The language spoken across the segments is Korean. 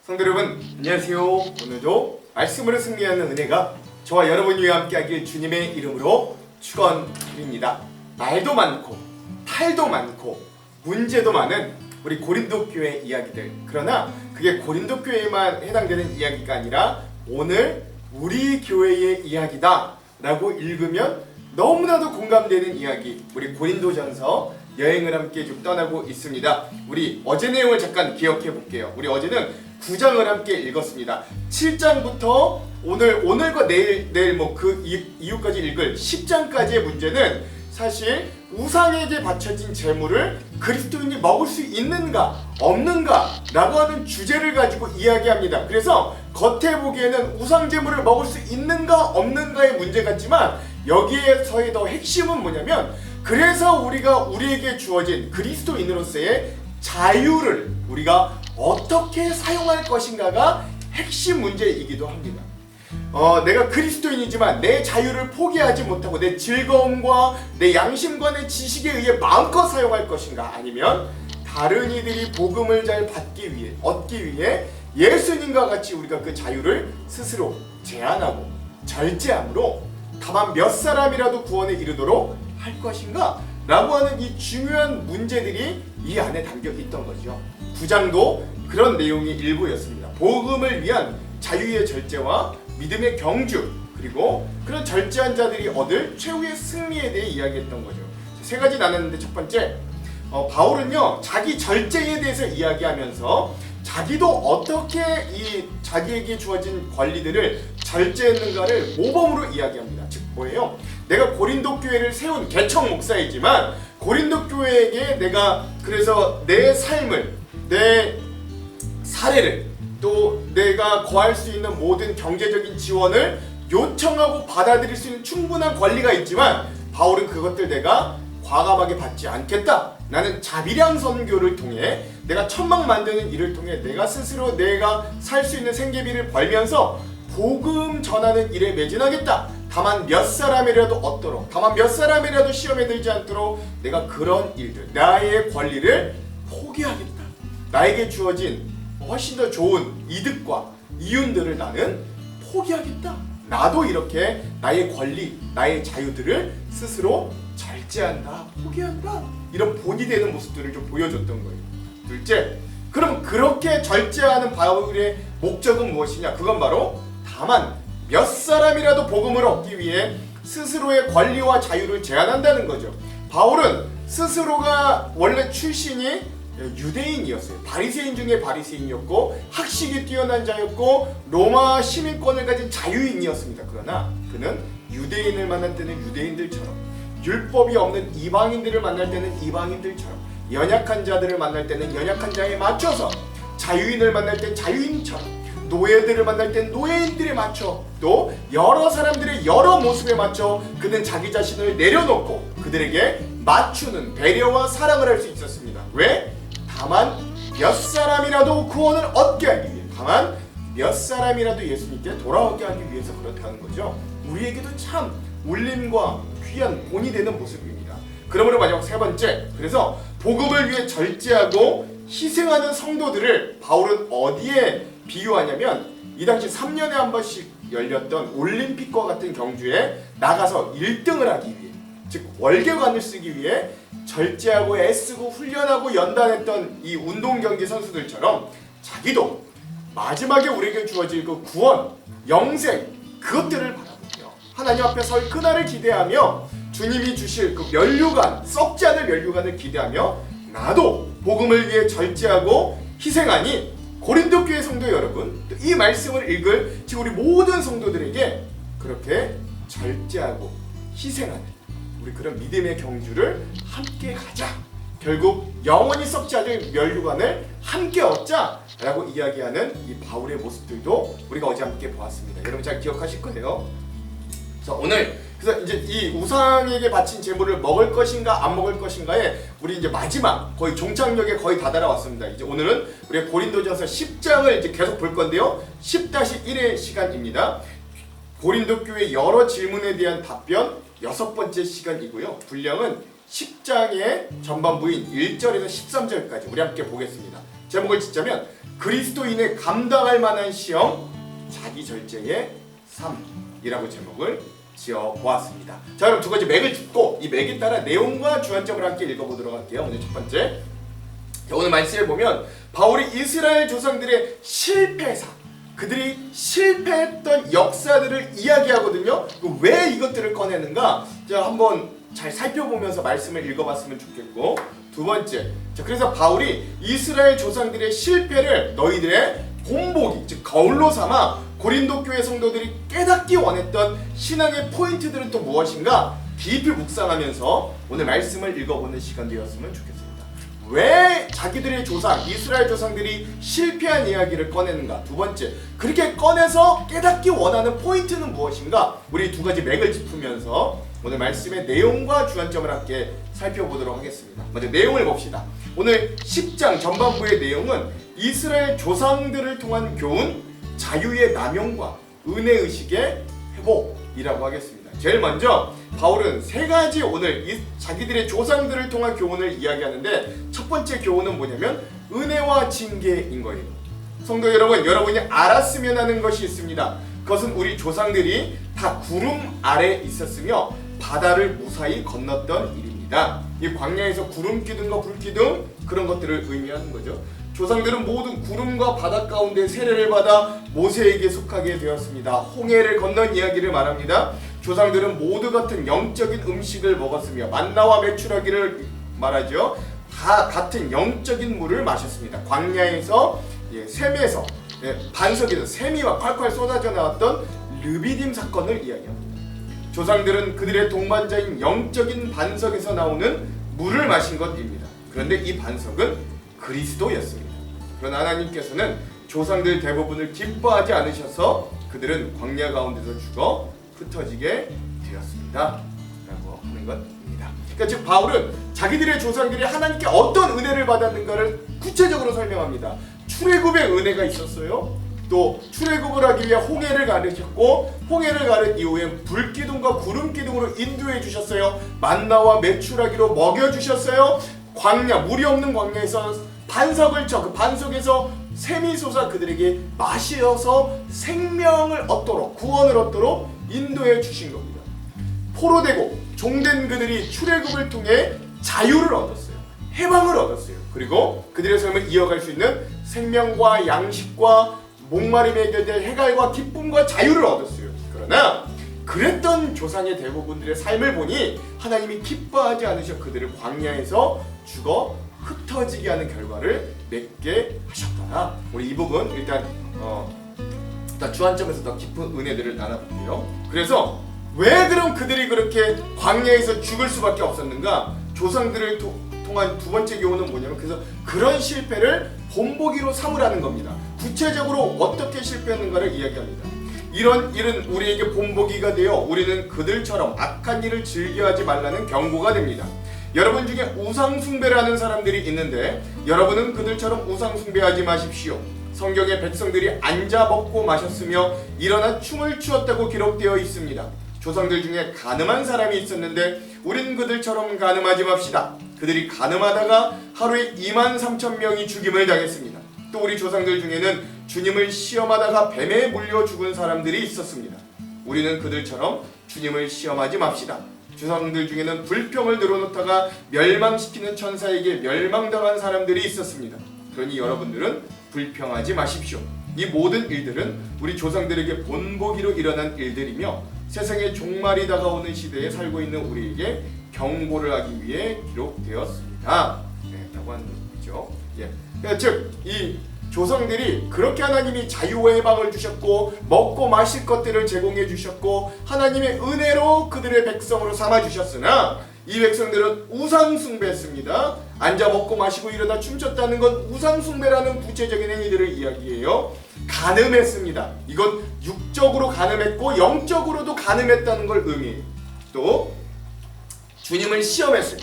성도 여러분, 안녕하세요. 오늘도 말씀으로 승리하는 은혜가 저와 여러분이 함께하길 주님의 이름으로 축원드립니다. 말도 많고 탈도 많고 문제도 많은 우리 고린도 교회 이야기들, 그러나 그게 고린도 교회에만 해당되는 이야기가 아니라 오늘 우리 교회의 이야기다 라고 읽으면 너무나도 공감되는 이야기, 우리 고린도전서 여행을 함께 쭉 떠나고 있습니다. 우리 어제 내용을 잠깐 기억해 볼게요. 우리 어제는 9장을 함께 읽었습니다. 7장부터 오늘과 내일 뭐 그 이후까지 읽을 10장까지의 문제는 사실 우상에게 바쳐진 제물을 그리스도인이 먹을 수 있는가 없는가 라고 하는 주제를 가지고 이야기합니다. 그래서 겉에 보기에는 우상 제물을 먹을 수 있는가 없는가의 문제 같지만 여기에서의 더 핵심은 뭐냐면, 그래서 우리에게 주어진 그리스도인으로서의 자유를 우리가 어떻게 사용할 것인가가 핵심 문제이기도 합니다. 내가 그리스도인이지만 내 자유를 포기하지 못하고 내 즐거움과 내 양심과 내 지식에 의해 마음껏 사용할 것인가, 아니면 다른 이들이 복음을 잘 얻기 위해 예수님과 같이 우리가 그 자유를 스스로 제한하고 절제함으로 다만 몇 사람이라도 구원에 이르도록 할 것인가 라고 하는 이 중요한 문제들이 이 안에 담겨 있던 거죠. 9장도 그런 내용이 일부였습니다. 복음을 위한 자유의 절제와 믿음의 경주, 그리고 그런 절제한 자들이 얻을 최후의 승리에 대해 이야기했던 거죠. 세 가지 나눴는데, 첫 번째, 바울은요 자기 절제에 대해서 이야기하면서 자기도 어떻게 이 자기에게 주어진 권리들을 절제했는가를 모범으로 이야기합니다. 즉 뭐예요? 내가 고린도 교회를 세운 개척 목사이지만 고린도 교회에게 내가 그래서 내 삶을, 내 사례를, 또 내가 거할 수 있는 모든 경제적인 지원을 요청하고 받아들일 수 있는 충분한 권리가 있지만 바울은 그것들 내가 과감하게 받지 않겠다. 나는 자비량 선교를 통해 내가 천막 만드는 일을 통해 내가 스스로 내가 살 수 있는 생계비를 벌면서 복음 전하는 일에 매진하겠다. 다만 몇 사람이라도 얻도록, 다만 몇 사람이라도 시험에 들지 않도록 내가 그런 일들, 나의 권리를 포기하겠다. 나에게 주어진 훨씬 더 좋은 이득과 이윤들을 나는 포기하겠다. 나도 이렇게 나의 권리, 나의 자유들을 스스로 절제한다, 포기한다. 이런 본이 되는 모습들을 좀 보여줬던 거예요. 둘째, 그럼 그렇게 절제하는 바울의 목적은 무엇이냐? 그건 바로 다만 몇 사람이라도 복음을 얻기 위해 스스로의 권리와 자유를 제한한다는 거죠. 바울은 스스로가 원래 출신이 유대인이었어요. 바리새인 중에 바리새인이었고 학식이 뛰어난 자였고 로마 시민권을 가진 자유인이었습니다. 그러나 그는 유대인을 만날 때는 유대인들처럼, 율법이 없는 이방인들을 만날 때는 이방인들처럼, 연약한 자들을 만날 때는 연약한 자에 맞춰서, 자유인을 만날 땐 자유인처럼, 노예들을 만날 땐 노예인들에 맞춰, 또 여러 사람들의 여러 모습에 맞춰 그는 자기 자신을 내려놓고 그들에게 맞추는 배려와 사랑을 할 수 있었습니다. 왜? 다만 몇 사람이라도 구원을 얻게 하기 위해, 다만 몇 사람이라도 예수님께 돌아오게 하기 위해서 그렇다는 거죠. 우리에게도 참 울림과 귀한 본이 되는 모습입니다. 그러므로 마지막 세 번째, 그래서 복음을 위해 절제하고 희생하는 성도들을 바울은 어디에 비유하냐면, 이 당시 3년에 한 번씩 열렸던 올림픽과 같은 경주에 나가서 1등을 하기 위해, 즉 월계관을 쓰기 위해 절제하고 애쓰고 훈련하고 연단했던 이 운동 경기 선수들처럼 자기도 마지막에 우리에게 주어질 그 구원, 영생, 그것들을 바라보며 하나님 앞에 설 그날을 기대하며 주님이 주실 그 면류관, 썩지 않을 면류관을 기대하며 나도 복음을 위해 절제하고 희생하니 고린도 교회 성도 여러분, 이 말씀을 읽을 지금 우리 모든 성도들에게 그렇게 절제하고 희생하는 우리 그런 믿음의 경주를 함께 가자. 결국 영원히 썩지 않을 면류관을 함께 얻자 라고 이야기하는 이 바울의 모습들도 우리가 어제 함께 보았습니다. 여러분 잘 기억하실 거예요. 그래서 오늘 그래서 이제 이 우상에게 바친 제물을 먹을 것인가 안 먹을 것인가에 우리 이제 마지막 거의 종착역에 거의 다다라왔습니다. 이제 오늘은 우리 고린도전서 10장을 이제 계속 볼 건데요. 10-1의 시간입니다. 고린도 교회 여러 질문에 대한 답변 6번째 시간이고요. 분량은 10장의 전반부인 1절에서 13절까지 우리 함께 보겠습니다. 제목을 짓자면 그리스도인의 감당할 만한 시험, 자기 절제의 삶이라고 제목을 지어보았습니다. 자, 그럼 두 가지 맥을 짚고 이 맥에 따라 내용과 주안점을 함께 읽어보도록 할게요. 먼저 첫 번째, 자, 오늘 말씀에 보면 바울이 이스라엘 조상들의 실패사, 그들이 실패했던 역사들을 이야기하거든요. 왜 이것들을 꺼내는가? 자, 한번 잘 살펴보면서 말씀을 읽어봤으면 좋겠고, 두 번째, 자, 그래서 바울이 이스라엘 조상들의 실패를 너희들의 본보기, 즉 거울로 삼아 고린도 교회 성도들이 깨닫기 원했던 신앙의 포인트들은 또 무엇인가 깊이 묵상하면서 오늘 말씀을 읽어보는 시간 되었으면 좋겠습니다. 왜 자기들의 조상, 이스라엘 조상들이 실패한 이야기를 꺼내는가? 두 번째, 그렇게 꺼내서 깨닫기 원하는 포인트는 무엇인가? 우리 두 가지 맥을 짚으면서 오늘 말씀의 내용과 주안점을 함께 살펴보도록 하겠습니다. 먼저 내용을 봅시다. 오늘 10장 전반부의 내용은 이스라엘 조상들을 통한 교훈, 자유의 남용과 은혜의식의 회복이라고 하겠습니다. 제일 먼저 바울은 세 가지 오늘 자기들의 조상들을 통한 교훈을 이야기하는데, 첫 번째 교훈은 뭐냐면 은혜와 징계인 거예요. 성도 여러분, 여러분이 알았으면 하는 것이 있습니다. 그것은 우리 조상들이 다 구름 아래 있었으며 바다를 무사히 건넜던 일입니다. 이 광야에서 구름 기둥과 불 기둥, 그런 것들을 의미하는 거죠. 조상들은 모두 구름과 바다 가운데 세례를 받아 모세에게 속하게 되었습니다. 홍해를 건넌 이야기를 말합니다. 조상들은 모두 같은 영적인 음식을 먹었으며 만나와 메추라기를 말하죠. 다 같은 영적인 물을 마셨습니다. 광야에서, 샘에서, 반석에서 샘이와 콸콸 쏟아져 나왔던 르비딤 사건을 이야기합니다. 조상들은 그들의 동반자인 영적인 반석에서 나오는 물을 마신 것입니다. 그런데 이 반석은 그리스도였습니다. 그러나 하나님께서는 조상들 대부분을 기뻐하지 않으셔서 그들은 광야 가운데서 죽어 흩어지게 되었습니다 라고 하는 것입니다. 그러니까 즉 바울은 자기들의 조상들이 하나님께 어떤 은혜를 받았는가를 구체적으로 설명합니다. 출애굽의 은혜가 있었어요. 또 출애굽을 하기 위해 홍해를 가르셨고, 홍해를 가른 이후에 불기둥과 구름기둥으로 인도해 주셨어요. 만나와 메추라기로 먹여 주셨어요. 광야, 물이 없는 광야에서 반석을 쳐, 그 반석에서 샘이 솟아 그들에게 마시어서 생명을 얻도록, 구원을 얻도록 인도해 주신 겁니다. 포로되고 종된 그들이 출애굽을 통해 자유를 얻었어요. 해방을 얻었어요. 그리고 그들의 삶을 이어갈 수 있는 생명과 양식과 목마름이 해결될 해갈과 기쁨과 자유를 얻었어요. 그러나 그랬던 조상의 대부분들의 삶을 보니 하나님이 기뻐하지 않으셔 그들을 광야에서 죽어 흩어지게 하는 결과를 맺게 하셨다. 우리 이 부분 일단 주안점에서 더 깊은 은혜들을 나눠볼게요. 그래서 왜 그럼 그들이 그렇게 광야에서 죽을 수밖에 없었는가? 조상들을 통한 두 번째 교훈은 뭐냐면, 그래서 그런 실패를 본보기로 삼으라는 겁니다. 구체적으로 어떻게 실패했는가를 이야기합니다. 이런 일은 우리에게 본보기가 되어 우리는 그들처럼 악한 일을 즐겨하지 말라는 경고가 됩니다. 여러분 중에 우상숭배를 하는 사람들이 있는데 여러분은 그들처럼 우상숭배하지 마십시오. 성경에 백성들이 앉아 먹고 마셨으며 일어나 춤을 추었다고 기록되어 있습니다. 조상들 중에 가늠한 사람이 있었는데 우린 그들처럼 가늠하지 맙시다. 그들이 가늠하다가 하루에 23,000명이 죽임을 당했습니다. 또 우리 조상들 중에는 주님을 시험하다가 뱀에 물려 죽은 사람들이 있었습니다. 우리는 그들처럼 주님을 시험하지 맙시다. 조상들 중에는 불평을 늘어놓다가 멸망시키는 천사에게 멸망당한 사람들이 있었습니다. 그러니 여러분들은 불평하지 마십시오. 이 모든 일들은 우리 조상들에게 본보기로 일어난 일들이며 세상의 종말이 다가오는 시대에 살고 있는 우리에게 경고를 하기 위해 기록되었습니다. 라고 하는 것이죠. 즉, 이 조상들이 그렇게 하나님이 자유와 해방을 주셨고 먹고 마실 것들을 제공해 주셨고 하나님의 은혜로 그들의 백성으로 삼아 주셨으나 이 백성들은 우상숭배했습니다. 앉아 먹고 마시고 일어나 춤췄다는 건 우상숭배라는 구체적인 행위들을 이야기해요. 간음했습니다. 이건 육적으로 간음했고 영적으로도 간음했다는 걸 의미해요. 또 주님을 시험했어요.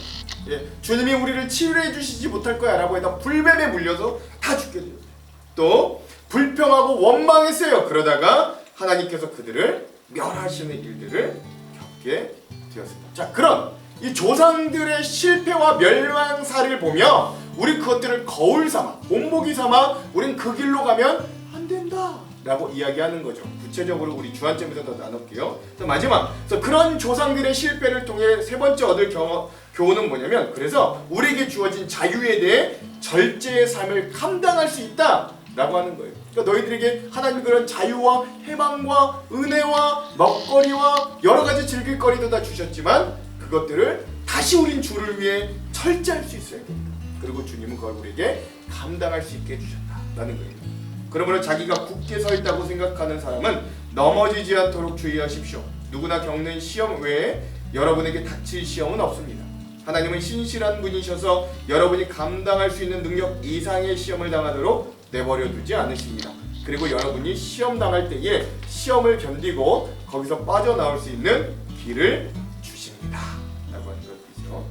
주님이 우리를 치료해 주시지 못할 거야 라고 해서 불뱀에 물려서 다 죽게 돼요. 또 불평하고 원망했어요. 그러다가 하나님께서 그들을 멸하시는 일들을 겪게 되었습니다. 자, 그럼 이 조상들의 실패와 멸망사를 보며 우리 그것들을 거울 삼아, 본보기 삼아 우린 그 길로 가면 안 된다 라고 이야기하는 거죠. 구체적으로 우리 주안점에서 더 나눌게요. 마지막, 그래서 그런 조상들의 실패를 통해 세 번째 얻을 교훈은 뭐냐면, 그래서 우리에게 주어진 자유에 대해 절제의 삶을 감당할 수 있다 라고 하는 거예요. 그러니까 너희들에게 하나님이 그런 자유와 해방과 은혜와 먹거리와 여러 가지 즐길 거리도 다 주셨지만 그것들을 다시 우린 주를 위해 절제할 수 있어야 된다. 그리고 주님은 그걸 우리에게 감당할 수 있게 해주셨다라는 거예요. 그러므로 자기가 굳게 서 있다고 생각하는 사람은 넘어지지 않도록 주의하십시오. 누구나 겪는 시험 외에 여러분에게 닥칠 시험은 없습니다. 하나님은 신실한 분이셔서 여러분이 감당할 수 있는 능력 이상의 시험을 당하도록 내버려 두지 않으십니다. 그리고 여러분이 시험 당할 때에 시험을 견디고 거기서 빠져나올 수 있는 길을 주십니다 라고 하는 것이죠.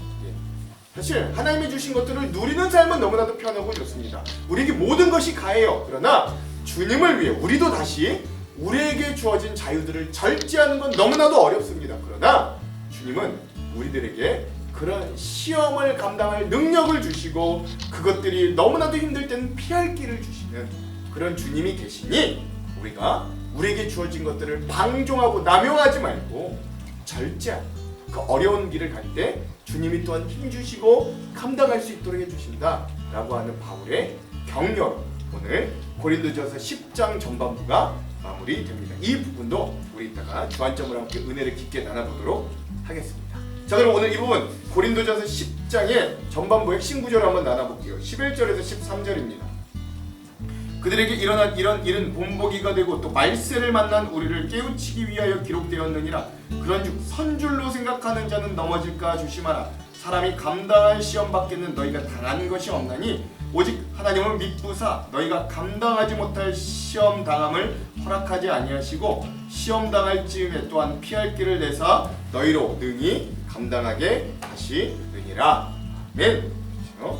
사실 하나님이 주신 것들을 누리는 삶은 너무나도 편하고 좋습니다. 우리에게 모든 것이 가해요. 그러나 주님을 위해 우리도 다시 우리에게 주어진 자유들을 절제하는 건 너무나도 어렵습니다. 그러나 주님은 우리들에게 그런 시험을 감당할 능력을 주시고 그것들이 너무나도 힘들 때는 피할 길을 주시는 그런 주님이 계시니 우리가 우리에게 주어진 것들을 방종하고 남용하지 말고 절제하고 그 어려운 길을 갈 때 주님이 또한 힘주시고 감당할 수 있도록 해주신다 라고 하는 바울의 격려로 오늘 고린도전서 10장 전반부가 마무리됩니다. 이 부분도 우리 이따가 주안점을 함께 은혜를 깊게 나눠보도록 하겠습니다. 자, 그럼 오늘 이 부분 고린도전서 10장의 전반부 핵심 구조를 한번 나눠볼게요. 11절에서 13절입니다. 그들에게 일어난 이런 일은 본보기가 되고 또 말세를 만난 우리를 깨우치기 위하여 기록되었느니라. 그런즉 선줄로 생각하는 자는 넘어질까 조심하라. 사람이 감당할 시험 밖에는 너희가 당한 것이 없나니 오직 하나님은 미쁘사 너희가 감당하지 못할 시험 당함을 허락하지 아니하시고 시험 당할 즈음에 또한 피할 길을 내사 너희로 능히 감당하게 하시느니라. 아멘. 그렇죠?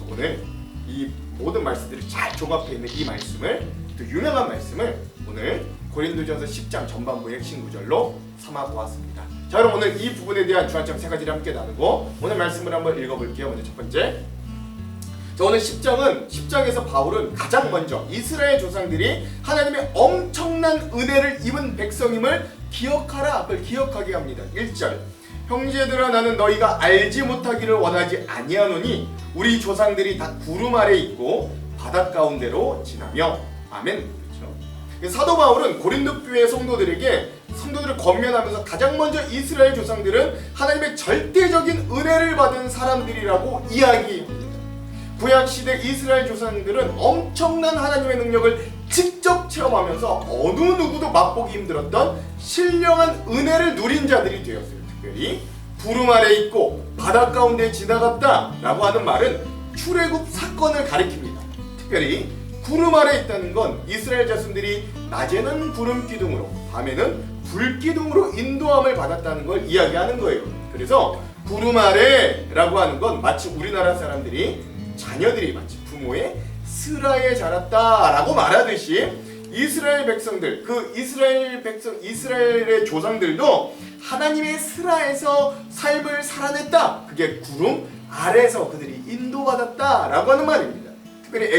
오늘 이 모든 말씀들이 잘 종합되어 있는 이 말씀을, 또 유명한 말씀을 오늘 고린도전서 10장 전반부의 핵심 구절로 삼아 보았습니다. 자, 그럼 오늘 이 부분에 대한 주안점 세 가지를 함께 나누고 오늘 말씀을 한번 읽어볼게요. 먼저 첫 번째, 자, 오늘 10장에서 바울은 가장 먼저 이스라엘 조상들이 하나님의 엄청난 은혜를 입은 백성임을 기억하라, 그걸 기억하게 합니다. 1절, 형제들아 나는 너희가 알지 못하기를 원하지 아니하노니 우리 조상들이 다 구름 아래 있고 바닷 가운데로 지나며. 아멘. 그렇죠? 사도 바울은 고린도 교회 성도들을 권면하면서 가장 먼저 이스라엘 조상들은 하나님의 절대적인 은혜를 받은 사람들이라고 이야기합니다. 구약시대 이스라엘 조상들은 엄청난 하나님의 능력을 직접 체험하면서 어느 누구도 맛보기 힘들었던 신령한 은혜를 누린 자들이 되었어요. 특별히 구름 아래 있고 바닷 가운데 지나갔다 라고 하는 말은 출애굽 사건을 가리킵니다. 특별히 구름 아래 있다는 건 이스라엘 자손들이 낮에는 구름 기둥으로 밤에는 불 기둥으로 인도함을 받았다는 걸 이야기하는 거예요. 그래서 구름 아래라고 하는 건 마치 우리나라 사람들이 자녀들이 마치 부모의 스라에 자랐다라고 말하듯이 이스라엘 백성들, 그 이스라엘의 조상들도 하나님의 스라에서 삶을 살아냈다. 그게 구름 아래서 그들이 인도받았다라고 하는 말입니다. 특별히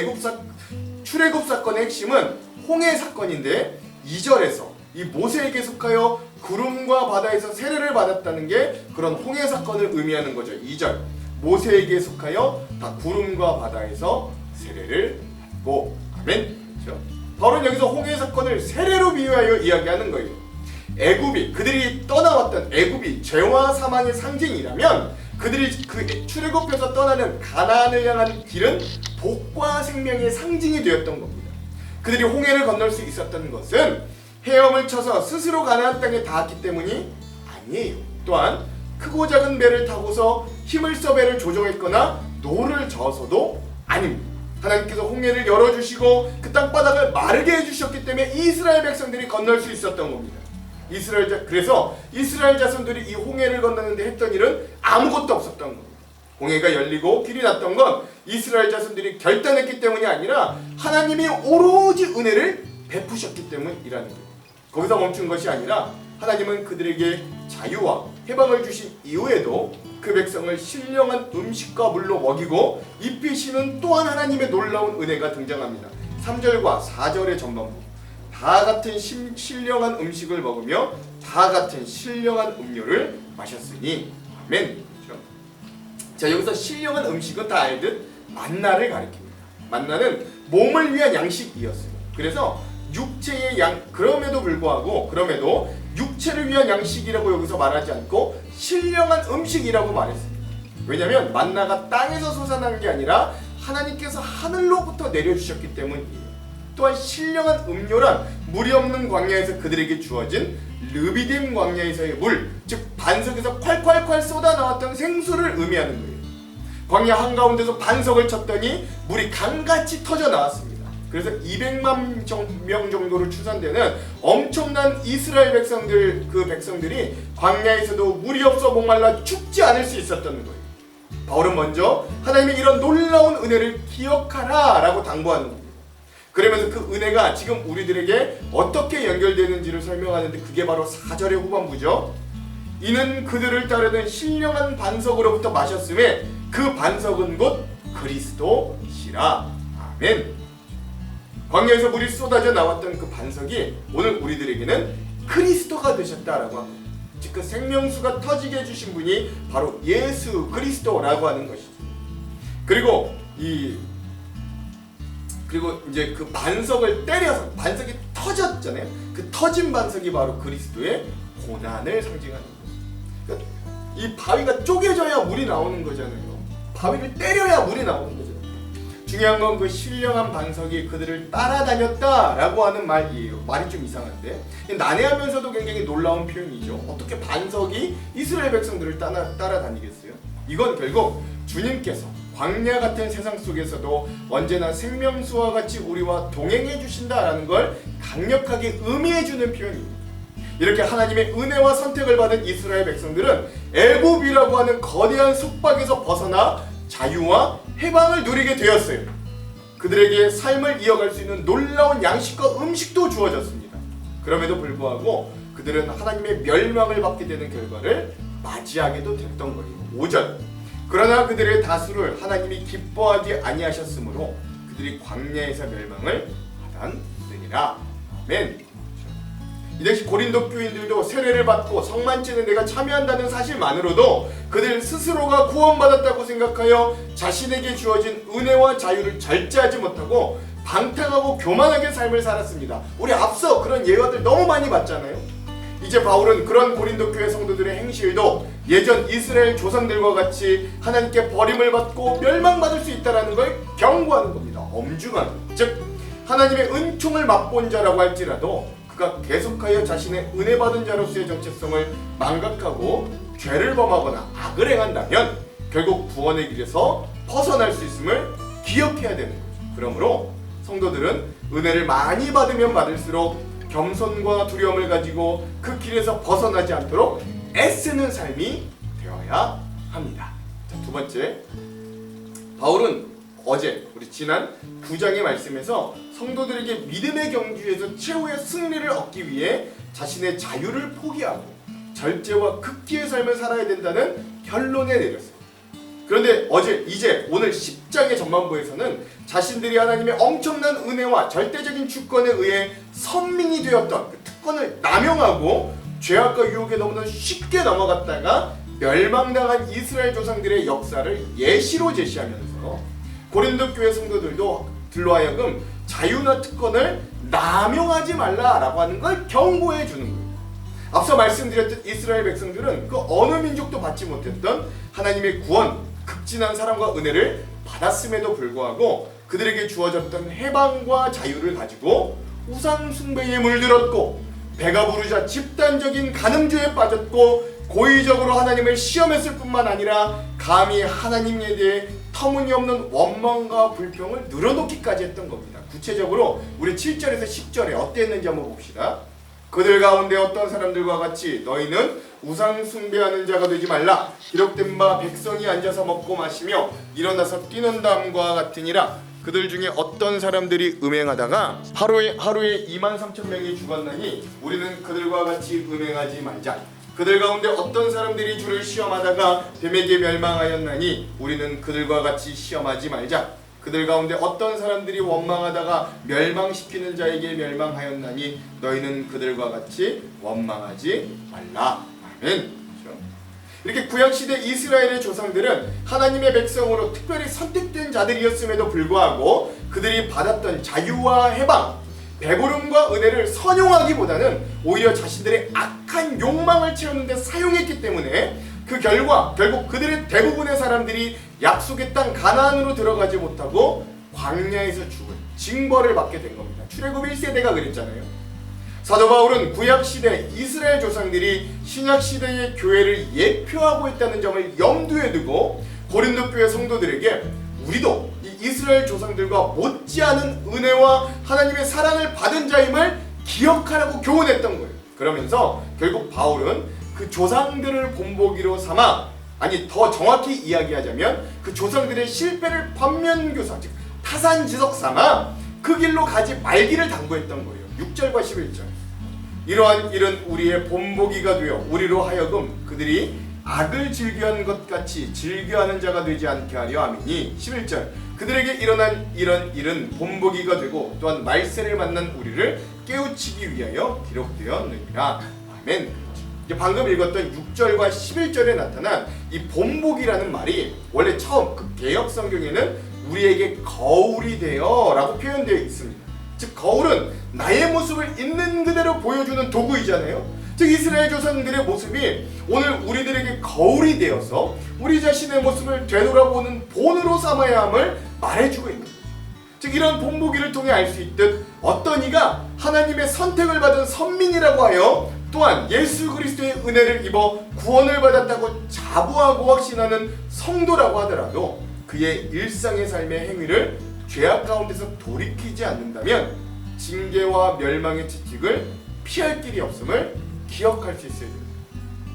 출애굽 사건의 핵심은 홍해 사건인데 2절에서 이 모세에게 속하여 구름과 바다에서 세례를 받았다는 게 그런 홍해 사건을 의미하는 거죠. 2절, 모세에게 속하여 다 구름과 바다에서 세례를 받고. 아멘. 그렇죠? 바울은 여기서 홍해 사건을 세례로 비유하여 이야기하는 거예요. 그들이 떠나왔던 애굽이 죄와 사망의 상징이라면 그들이 그 출애굽해서 떠나는 가나안을 향한 길은 복과 생명의 상징이 되었던 겁니다. 그들이 홍해를 건널 수 있었던 것은 헤엄을 쳐서 스스로 가나안 땅에 닿았기 때문이 아니에요. 또한 크고 작은 배를 타고서 힘을 써 배를 조종했거나 노를 저어서도 아닙니다. 하나님께서 홍해를 열어주시고 그 땅바닥을 마르게 해주셨기 때문에 이스라엘 백성들이 건널 수 있었던 겁니다. 그래서 이스라엘 자손들이 이 홍해를 건너는데 했던 일은 아무것도 없었던 겁니다. 홍해가 열리고 길이 났던 건 이스라엘 자손들이 결단했기 때문이 아니라 하나님이 오로지 은혜를 베푸셨기 때문이라는 거예요. 거기서 멈춘 것이 아니라 하나님은 그들에게 자유와 해방을 주신 이후에도 그 백성을 신령한 음식과 물로 먹이고 입히시는 또한 하나님의 놀라운 은혜가 등장합니다. 3절과 4절의 전반부, 다 같은 신령한 음식을 먹으며 다 같은 신령한 음료를 마셨으니 아멘. 그렇죠? 자, 여기서 신령한 음식은 다 알듯 만나를 가리킵니다. 만나는 몸을 위한 양식이었어요. 그래서 육체의 그럼에도 육체를 위한 양식이라고 여기서 말하지 않고 신령한 음식이라고 말했습니다. 왜냐하면 만나가 땅에서 솟아난 게 아니라 하나님께서 하늘로부터 내려주셨기 때문이에요. 또한 신령한 음료란 물이 없는 광야에서 그들에게 주어진 르비딤 광야에서의 물, 즉 반석에서 콸콸콸 쏟아 나왔던 생수를 의미하는 거예요. 광야 한가운데서 반석을 쳤더니 물이 강같이 터져 나왔습니다. 그래서 200만 명 정도로 추산되는 엄청난 이스라엘 백성들, 그 백성들이 광야에서도 물이 없어 목말라 죽지 않을 수 있었던 거예요. 바울은 먼저 하나님의 이런 놀라운 은혜를 기억하라 라고 당부하는 겁니다. 그러면서 그 은혜가 지금 우리들에게 어떻게 연결되는지를 설명하는데 그게 바로 4절의 후반부죠. 이는 그들을 따르는 신령한 반석으로부터 마셨음에 그 반석은 곧 그리스도시라. 아멘. 광야에서 물이 쏟아져 나왔던 그 반석이 오늘 우리들에게는 그리스도가 되셨다라고 합니다. 즉 그 생명수가 터지게 해주신 분이 바로 예수 그리스도라고 하는 것이죠. 그리고 이제 그 반석을 때려서 반석이 터졌잖아요. 그 터진 반석이 바로 그리스도의 고난을 상징하는 거예요. 그러니까 이 바위가 쪼개져야 물이 나오는 거잖아요. 바위를 때려야 물이 나오는 거잖아요. 중요한 건 그 신령한 반석이 그들을 따라다녔다라고 하는 말이에요. 말이 좀 이상한데 난해하면서도 굉장히 놀라운 표현이죠. 어떻게 반석이 이스라엘 백성들을 따라다니겠어요? 이건 결국 주님께서 광야 같은 세상 속에서도 언제나 생명수와 같이 우리와 동행해 주신다라는 걸 강력하게 의미해 주는 표현입니다. 이렇게 하나님의 은혜와 선택을 받은 이스라엘 백성들은 애굽이라고 하는 거대한 속박에서 벗어나 자유와 해방을 누리게 되었어요. 그들에게 삶을 이어갈 수 있는 놀라운 양식과 음식도 주어졌습니다. 그럼에도 불구하고 그들은 하나님의 멸망을 받게 되는 결과를 맞이하게도 됐던 거예요. 5절, 그러나 그들의 다수를 하나님이 기뻐하지 아니하셨으므로 그들이 광야에서 멸망을 받았느니라. 아멘. 이 당시 고린도 교인들도 세례를 받고 성만찬에 내가 참여한다는 사실만으로도 그들 스스로가 구원받았다고 생각하여 자신에게 주어진 은혜와 자유를 절제하지 못하고 방탕하고 교만하게 삶을 살았습니다. 우리 앞서 그런 예화들 너무 많이 봤잖아요. 이제 바울은 그런 고린도 교회 성도들의 행실도 예전 이스라엘 조상들과 같이 하나님께 버림을 받고 멸망받을 수 있다는 걸 경고하는 겁니다. 엄중한, 즉 하나님의 은총을 맛본 자라고 할지라도 그가 계속하여 자신의 은혜 받은 자로서의 정체성을 망각하고 죄를 범하거나 악을 행한다면 결국 구원의 길에서 벗어날 수 있음을 기억해야 되는 거죠. 그러므로 성도들은 은혜를 많이 받으면 받을수록 겸손과 두려움을 가지고 그 길에서 벗어나지 않도록 애쓰는 삶이 되어야 합니다. 자, 두 번째, 바울은 어제 우리 지난 9장의 말씀에서 성도들에게 믿음의 경주에서 최후의 승리를 얻기 위해 자신의 자유를 포기하고 절제와 극기의 삶을 살아야 된다는 결론에 내렸어요. 그런데 이제 오늘 10장의 전반부에서는 자신들이 하나님의 엄청난 은혜와 절대적인 주권에 의해 선민이 되었던 그 특권을 남용하고 죄악과 유혹에 너무나 쉽게 넘어갔다가 멸망당한 이스라엘 조상들의 역사를 예시로 제시하면서 고린도 교회 성도들로 하여금 자유나 특권을 남용하지 말라라고 하는 걸 경고해 주는 거예요. 앞서 말씀드렸듯 이스라엘 백성들은 그 어느 민족도 받지 못했던 하나님의 구원, 극진한 사랑과 은혜를 받았음에도 불구하고 그들에게 주어졌던 해방과 자유를 가지고 우상 숭배에 물들었고 배가 부르자 집단적인 간음주에 빠졌고 고의적으로 하나님을 시험했을 뿐만 아니라 감히 하나님에 대해 터무니없는 원망과 불평을 늘어놓기까지 했던 겁니다. 구체적으로 우리 7절에서 10절에 어땠는지 한번 봅시다. 그들 가운데 어떤 사람들과 같이 너희는 우상 숭배하는 자가 되지 말라. 기록된 바 백성이 앉아서 먹고 마시며 일어나서 뛰는 다음과 같으니라. 그들 중에 어떤 사람들이 음행하다가 하루에 23,000명이 죽었나니 우리는 그들과 같이 음행하지 말자. 그들 가운데 어떤 사람들이 주를 시험하다가 뱀에게 멸망하였나니 우리는 그들과 같이 시험하지 말자. 그들 가운데 어떤 사람들이 원망하다가 멸망시키는 자에게 멸망하였나니 너희는 그들과 같이 원망하지 말라. 아멘. 이렇게 구약시대 이스라엘의 조상들은 하나님의 백성으로 특별히 선택된 자들이었음에도 불구하고 그들이 받았던 자유와 해방, 배부름과 은혜를 선용하기보다는 오히려 자신들의 악한 욕망을 채우는 데 사용했기 때문에 그 결과 결국 그들의 대부분의 사람들이 약속의 땅 가나안으로 들어가지 못하고 광야에서 죽은 징벌을 받게 된 겁니다. 출애굽 1세대가 그랬잖아요. 사도 바울은 구약시대 이스라엘 조상들이 신약시대의 교회를 예표하고 있다는 점을 염두에 두고 고린도 교회 성도들에게 우리도 이 이스라엘 조상들과 못지않은 은혜와 하나님의 사랑을 받은 자임을 기억하라고 교훈했던 거예요. 그러면서 결국 바울은 그 조상들을 본보기로 삼아, 아니 더 정확히 이야기하자면 그 조상들의 실패를 반면교사, 즉 타산지석 삼아 그 길로 가지 말기를 당부했던 거예요. 6절과 11절. 이러한 일은 우리의 본보기가 되어 우리로 하여금 그들이 악을 즐겨하는 것 같이 즐겨하는 자가 되지 않게 하려 함이니. 11절. 그들에게 일어난 이런 일은 본보기가 되고 또한 말세를 만난 우리를 깨우치기 위하여 기록되었느니라. 아멘. 이제 방금 읽었던 6절과 11절에 나타난 이 본보기라는 말이 원래 처음 그 개역 성경에는 우리에게 거울이 되어 라고 표현되어 있습니다. 즉 거울은 나의 모습을 있는 그대로 보여주는 도구이잖아요. 즉 이스라엘 조상들의 모습이 오늘 우리들에게 거울이 되어서 우리 자신의 모습을 되돌아보는 본으로 삼아야 함을 말해주고 있는 거죠. 즉 이런 본보기를 통해 알 수 있듯 어떤 이가 하나님의 선택을 받은 선민이라고 하여 또한 예수 그리스도의 은혜를 입어 구원을 받았다고 자부하고 확신하는 성도라고 하더라도 그의 일상의 삶의 행위를 죄악 가운데서 돌이키지 않는다면 징계와 멸망의 채찍을 피할 길이 없음을 기억할 수 있어야 됩니다.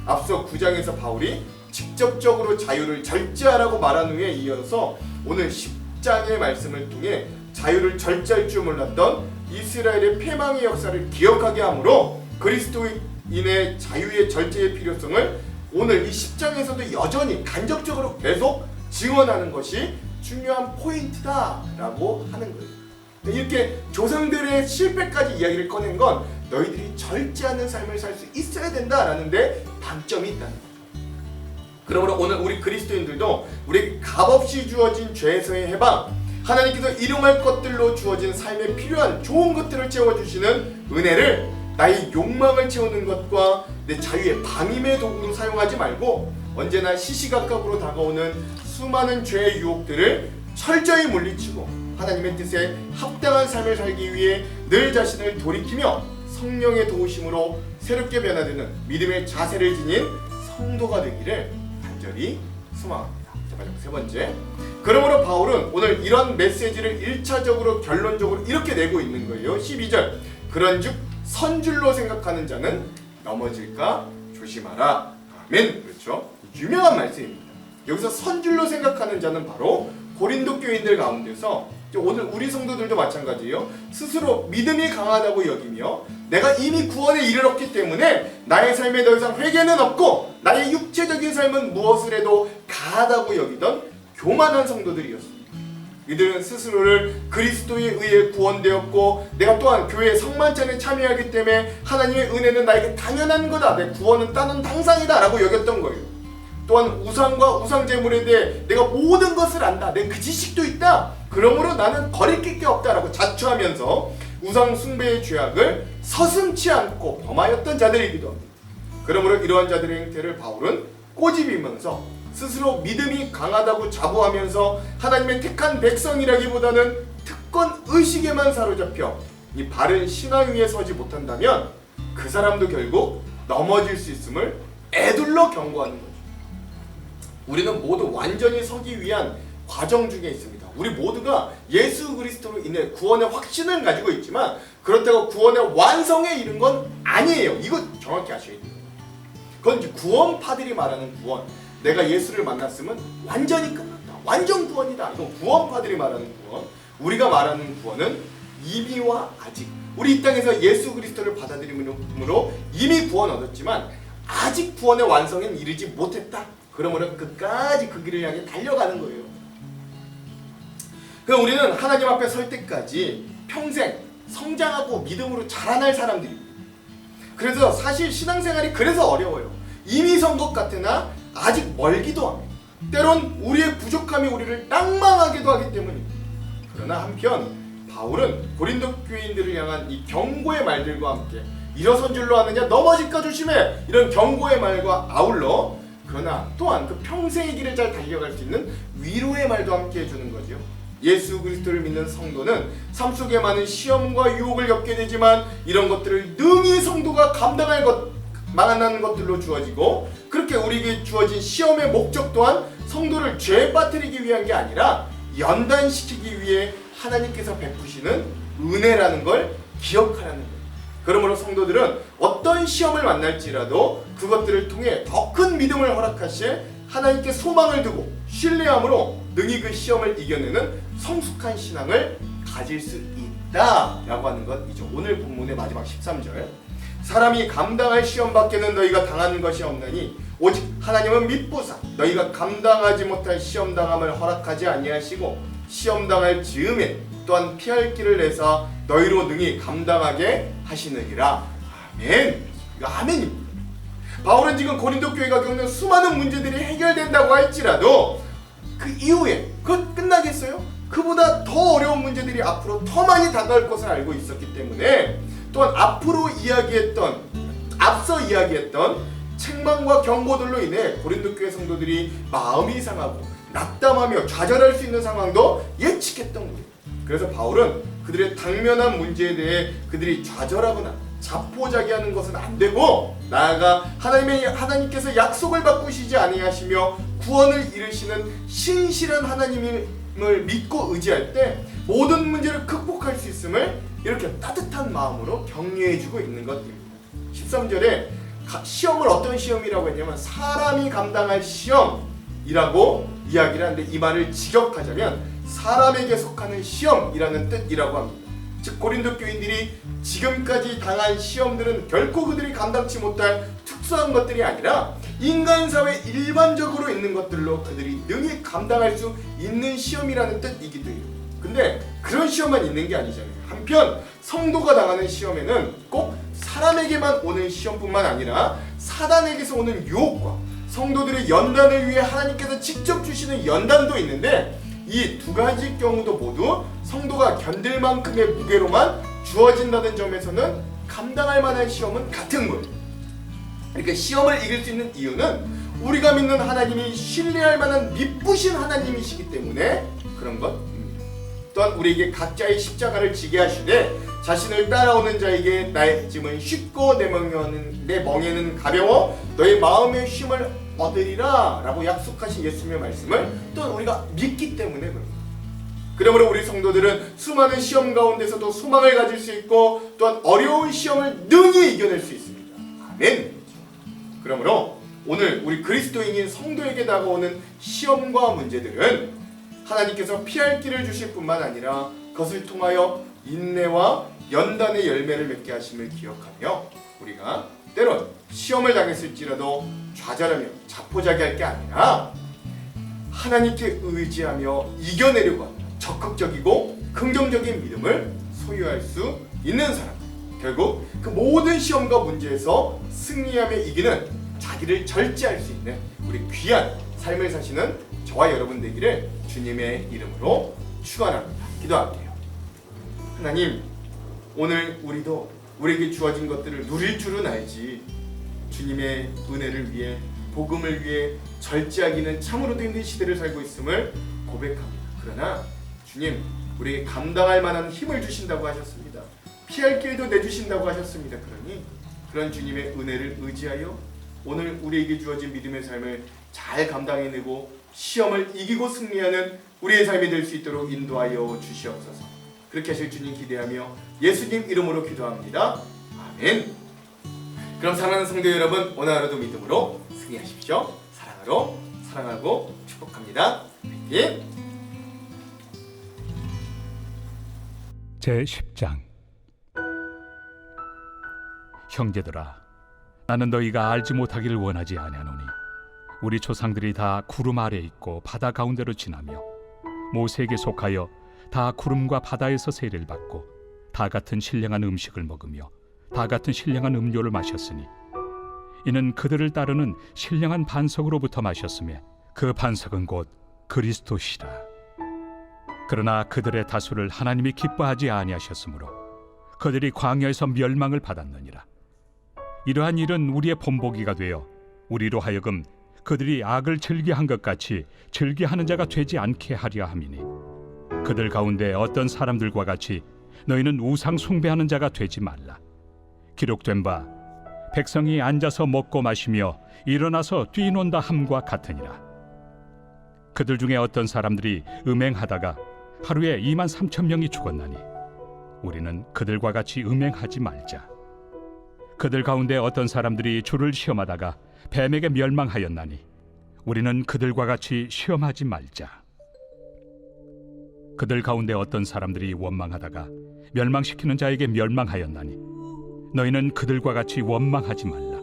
앞서 9장에서 바울이 직접적으로 자유를 절제하라고 말한 후에 이어서 오늘 10장의 말씀을 통해 자유를 절제할 줄 몰랐던 이스라엘의 패망의 역사를 기억하게 하므로 그리스도인의 자유의 절제의 필요성을 오늘 이 10장에서도 여전히 간접적으로 계속 증언하는 것이 중요한 포인트다라고 하는 거예요. 이렇게 조상들의 실패까지 이야기를 꺼낸 건 너희들이 절제하는 삶을 살 수 있어야 된다라는 데 방점이 있다는 거죠. 그러므로 오늘 우리 그리스도인들도 우리 값없이 주어진 죄에서의 해방, 하나님께서 일용할 것들로 주어진 삶에 필요한 좋은 것들을 채워주시는 은혜를 나의 욕망을 채우는 것과 내 자유의 방임의 도구로 사용하지 말고 언제나 시시각각으로 다가오는 수많은 죄의 유혹들을 철저히 물리치고 하나님의 뜻에 합당한 삶을 살기 위해 늘 자신을 돌이키며 성령의 도우심으로 새롭게 변화되는 믿음의 자세를 지닌 성도가 되기를 간절히 소망합니다. 자, 마지막 세 번째. 그러므로 바울은 오늘 이런 메시지를 1차적으로 결론적으로 이렇게 내고 있는 거예요. 12절. 그런즉 선줄로 생각하는 자는 넘어질까 조심하라. 아멘. 그렇죠? 유명한 말씀입니다. 여기서 선줄로 생각하는 자는 바로 고린도 교인들 가운데서 오늘 우리 성도들도 마찬가지예요. 스스로 믿음이 강하다고 여기며 내가 이미 구원에 이르렀기 때문에 나의 삶에 더 이상 회개는 없고 나의 육체적인 삶은 무엇을 해도 가하다고 여기던 교만한 성도들이었습니다. 이들은 스스로를 그리스도에 의해 구원되었고 내가 또한 교회의 성만찬에 참여하기 때문에 하나님의 은혜는 나에게 당연한 거다, 내 구원은 따는 당상이다 라고 여겼던 거예요. 또한 우상과 우상제물에 대해 내가 모든 것을 안다, 내 그 지식도 있다, 그러므로 나는 거릴 게 없다라고 자처하면서 우상 숭배의 죄악을 서슴지 않고 범하였던 자들이기도 합니다. 그러므로 이러한 자들의 행태를 바울은 꼬집으면서 스스로 믿음이 강하다고 자부하면서 하나님의 택한 백성이라기보다는 특권 의식에만 사로잡혀 이 바른 신앙 위에 서지 못한다면 그 사람도 결국 넘어질 수 있음을 애둘러 경고하는 거죠. 우리는 모두 완전히 서기 위한 과정 중에 있습니다. 우리 모두가 예수 그리스도로 인해 구원의 확신을 가지고 있지만 그렇다고 구원의 완성에 이른 건 아니에요. 이거 정확히 아셔야 돼요. 그건 이제 구원파들이 말하는 구원, 내가 예수를 만났으면 완전히 끝났다, 완전 구원이다, 이건 구원파들이 말하는 구원. 우리가 말하는 구원은 이미와 아직, 우리 이 땅에서 예수 그리스도를 받아들임으로 이미 구원 얻었지만 아직 구원의 완성엔 이르지 못했다. 그러므로 끝까지 그 길을 향해 달려가는 거예요. 그럼 우리는 하나님 앞에 설 때까지 평생 성장하고 믿음으로 자라날 사람들입니다. 그래서 사실 신앙생활이 그래서 어려워요. 이미 선 것 같으나 아직 멀기도 합니다. 때론 우리의 부족함이 우리를 낭망하기도 하기 때문입니다. 그러나 한편 바울은 고린도 교인들을 향한 이 경고의 말들과 함께 일어선 줄로 아느냐 넘어질까 조심해, 이런 경고의 말과 아울러 그러나 또한 그 평생의 길을 잘 달려갈 수 있는 위로의 말도 함께 해주는 거죠. 예수 그리스도를 믿는 성도는 삶 속에 많은 시험과 유혹을 겪게 되지만 이런 것들을 능히 성도가 감당할 만한 것들로 주어지고, 그렇게 우리에게 주어진 시험의 목적 또한 성도를 죄에 빠뜨리기 위한 게 아니라 연단시키기 위해 하나님께서 베푸시는 은혜라는 걸 기억하라는 거예요. 그러므로 성도들은 어떤 시험을 만날지라도 그것들을 통해 더 큰 믿음을 허락하실 하나님께 소망을 두고 신뢰함으로 능히 그 시험을 이겨내는 성숙한 신앙을 가질 수 있다라고 하는 것이죠. 오늘 본문의 마지막 13절, 사람이 감당할 시험 밖에는 너희가 당하는 것이 없나니 오직 하나님은 미쁘사 너희가 감당하지 못할 시험 당함을 허락하지 아니하시고 시험 당할 즈음에 또한 피할 길을 내사 너희로 능히 감당하게 하시느니라. 아멘. 이거 아멘입니다. 바울은 지금 고린도 교회가 겪는 수많은 문제들이 해결된다고 할지라도 그 이후에 그것 끝나겠어요? 그보다 더 어려운 문제들이 앞으로 더 많이 다가올 것을 알고 있었기 때문에, 또한 앞으로 앞서 이야기했던 책망과 경고들로 인해 고린도 교회 성도들이 마음이 상하고 낙담하며 좌절할 수 있는 상황도 예측했던 거예요. 그래서 바울은 그들의 당면한 문제에 대해 그들이 좌절하거나 자포자기하는 것은 안 되고, 나아가 하나님께서 약속을 바꾸시지 아니하시며 구원을 이루시는 신실한 하나님을 믿고 의지할 때 모든 문제를 극복할 수 있음을 이렇게 따뜻한 마음으로 격려해주고 있는 것입니다. 13절에 시험을 어떤 시험이라고 했냐면 사람이 감당할 시험이라고 이야기를 하는데, 이 말을 직역하자면 사람에게 속하는 시험이라는 뜻이라고 합니다. 즉 고린도 교인들이 지금까지 당한 시험들은 결코 그들이 감당치 못할 특수한 것들이 아니라 인간사회 일반적으로 있는 것들로 그들이 능히 감당할 수 있는 시험이라는 뜻이기도 해요. 근데 그런 시험만 있는 게 아니잖아요. 한편 성도가 당하는 시험에는 꼭 사람에게만 오는 시험뿐만 아니라 사단에게서 오는 유혹과 성도들의 연단을 위해 하나님께서 직접 주시는 연단도 있는데, 이 두 가지 경우도 모두 성도가 견딜 만큼의 무게로만 주어진다는 점에서는 감당할 만한 시험은 같은 거예요. 그러니까 시험을 이길 수 있는 이유는 우리가 믿는 하나님이 신뢰할 만한 미쁘신 하나님이시기 때문에 그런 것. 또한 우리에게 각자의 십자가를 지게 하시되 자신을 따라오는 자에게 나의 짐은 쉽고 내 멍에는 가벼워 너의 마음의 쉼을 얻으리라 라고 약속하신 예수님의 말씀을 또한 우리가 믿기 때문에 그렇습니다. 그러므로 우리 성도들은 수많은 시험 가운데서도 소망을 가질 수 있고 또한 어려운 시험을 능히 이겨낼 수 있습니다. 아멘. 그러므로 오늘 우리 그리스도인인 성도에게 다가오는 시험과 문제들은 하나님께서 피할 길을 주실 뿐만 아니라 그것을 통하여 인내와 연단의 열매를 맺게 하심을 기억하며, 우리가 때론 시험을 당했을지라도 좌절하며 자포자기할 게 아니라 하나님께 의지하며 이겨내려고 하는 적극적이고 긍정적인 믿음을 소유할 수 있는 사람, 결국 그 모든 시험과 문제에서 승리하며 이기는 자기를 절제할 수 있는 우리 귀한 삶을 사시는 저와 여러분 되기를 주님의 이름으로 축원합니다. 기도할게요. 하나님, 오늘 우리도 우리에게 주어진 것들을 누릴 줄은 알지 주님의 은혜를 위해 복음을 위해 절제하기는 참으로도 힘든 시대를 살고 있음을 고백합니다. 그러나 주님, 우리에게 감당할 만한 힘을 주신다고 하셨습니다. 피할 길도 내주신다고 하셨습니다. 그러니 그런 주님의 은혜를 의지하여 오늘 우리에게 주어진 믿음의 삶을 잘 감당해내고 시험을 이기고 승리하는 우리의 삶이 될 수 있도록 인도하여 주시옵소서. 그렇게 하실 주님 기대하며 예수님 이름으로 기도합니다. 아멘. 그럼 사랑하는 성도 여러분, 오늘 하루도 믿음으로 승리하십시오. 사랑하고 축복합니다. 화이팅! 제10장. 형제들아, 나는 너희가 알지 못하기를 원하지 아니하노니 우리 조상들이 다 구름 아래 있고 바다 가운데로 지나며 모세에게 속하여 다 구름과 바다에서 세례를 받고 다 같은 신령한 음식을 먹으며 다 같은 신령한 음료를 마셨으니 이는 그들을 따르는 신령한 반석으로부터 마셨으며 그 반석은 곧 그리스도시라. 그러나 그들의 다수를 하나님이 기뻐하지 아니하셨으므로 그들이 광야에서 멸망을 받았느니라. 이러한 일은 우리의 본보기가 되어 우리로 하여금 그들이 악을 즐겨한 것 같이 즐겨하는 자가 되지 않게 하려 함이니 그들 가운데 어떤 사람들과 같이 너희는 우상 숭배하는 자가 되지 말라. 기록된 바 백성이 앉아서 먹고 마시며 일어나서 뛰논다 함과 같으니라. 그들 중에 어떤 사람들이 음행하다가 하루에 23,000명이 죽었나니 우리는 그들과 같이 음행하지 말자. 그들 가운데 어떤 사람들이 주를 시험하다가 뱀에게 멸망하였나니 우리는 그들과 같이 시험하지 말자. 그들 가운데 어떤 사람들이 원망하다가 멸망시키는 자에게 멸망하였나니 너희는 그들과 같이 원망하지 말라.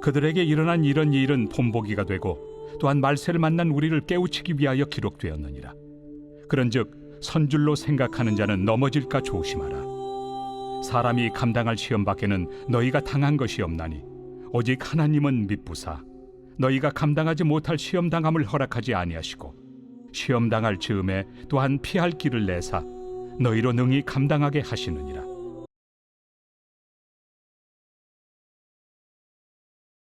그들에게 일어난 이런 일은 본보기가 되고 또한 말세를 만난 우리를 깨우치기 위하여 기록되었느니라. 그런즉 선줄로 생각하는 자는 넘어질까 조심하라. 사람이 감당할 시험 밖에는 너희가 당한 것이 없나니 오직 하나님은 미쁘사 너희가 감당하지 못할 시험 당함을 허락하지 아니하시고 시험 당할 즈음에 또한 피할 길을 내사 너희로 능히 감당하게 하시느니라.